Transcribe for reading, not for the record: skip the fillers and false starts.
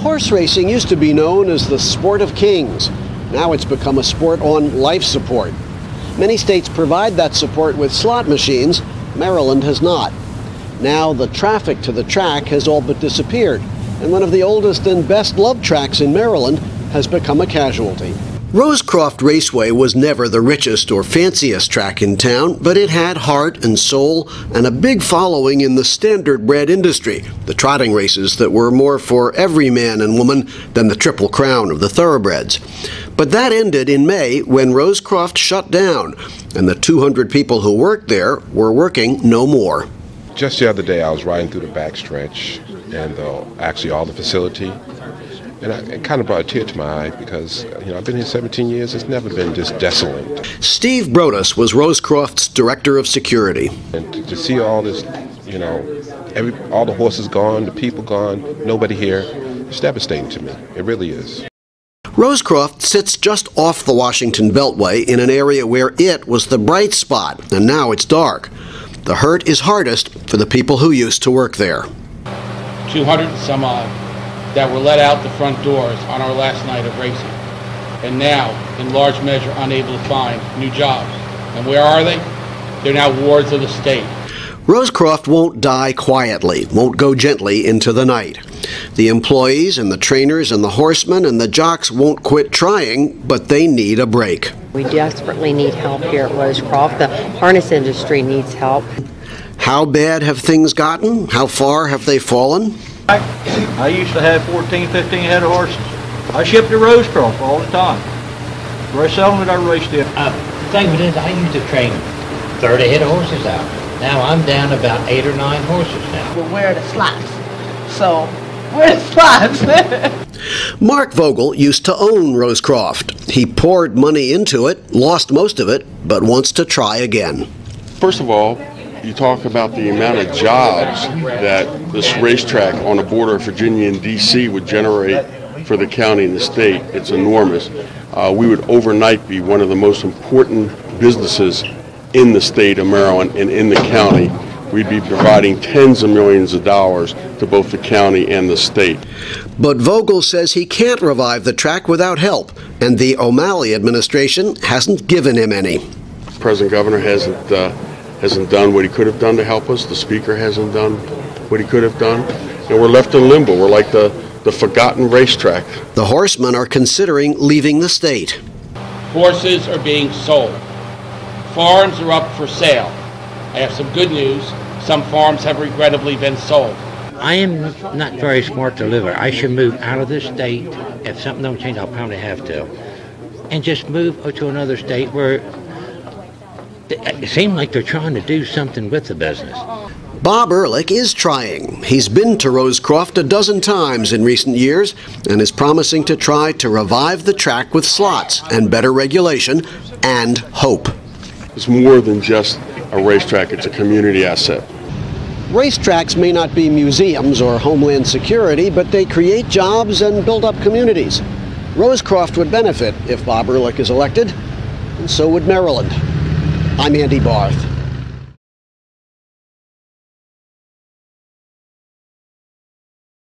Horse racing used to be known as the sport of kings. Now it's become a sport on life support. Many states provide that support with slot machines. Maryland has not. Now the traffic to the track has all but disappeared, and one of the oldest and best-loved tracks in Maryland has become a casualty. Rosecroft Raceway was never the richest or fanciest track in town, but it had heart and soul and a big following in the standard-bred industry, the trotting races that were more for every man and woman than the Triple Crown of the thoroughbreds. But that ended in May when Rosecroft shut down, and the 200 people who worked there were working no more. Just the other day I was riding through the backstretch and actually all the facility. And it kind of brought a tear to my eye because, I've been here 17 years. It's never been this desolate. Steve Brodus was Rosecroft's director of security. And to see all this, all the horses gone, the people gone, nobody here, it's devastating to me. It really is. Rosecroft sits just off the Washington Beltway in an area where it was the bright spot, and now it's dark. The hurt is hardest for the people who used to work there. 200 and some odd that were let out the front doors on our last night of racing, and now, in large measure, unable to find new jobs. And where are they? They're now wards of the state. Rosecroft won't die quietly, won't go gently into the night. The employees and the trainers and the horsemen and the jocks won't quit trying, but they need a break. We desperately need help here at Rosecroft. The harness industry needs help. How bad have things gotten? How far have they fallen? I used to have 14, 15 head of horses. I shipped to Rosecroft all the time. Race settlement, I raced it. The thing with it, I used to train 30 head of horses out. Now I'm down about 8 or 9 horses now. Well, where are the slots? So, where are the slots? Mark Vogel used to own Rosecroft. He poured money into it, lost most of it, but wants to try again. First of all, you talk about the amount of jobs that this racetrack on the border of Virginia and D.C. would generate for the county and the state. It's enormous. We would overnight be one of the most important businesses in the state of Maryland and in the county. We'd be providing tens of millions of dollars to both the county and the state. But Vogel says he can't revive the track without help, and the O'Malley administration hasn't given him any. The President Governor hasn't done what he could have done to help us. The Speaker hasn't done what he could have done. And we're left in limbo. We're like the forgotten racetrack. The horsemen are considering leaving the state. Horses are being sold. Farms are up for sale. I have some good news. Some farms have regrettably been sold. I am not very smart to live here. I should move out of this state. If something don't change, I'll probably have to. And just move to another state where it seems like they're trying to do something with the business. Bob Ehrlich is trying. He's been to Rosecroft a dozen times in recent years and is promising to try to revive the track with slots and better regulation and hope. It's more than just a racetrack. It's a community asset. Racetracks may not be museums or homeland security, but they create jobs and build up communities. Rosecroft would benefit if Bob Ehrlich is elected, and so would Maryland. I'm Andy Barth.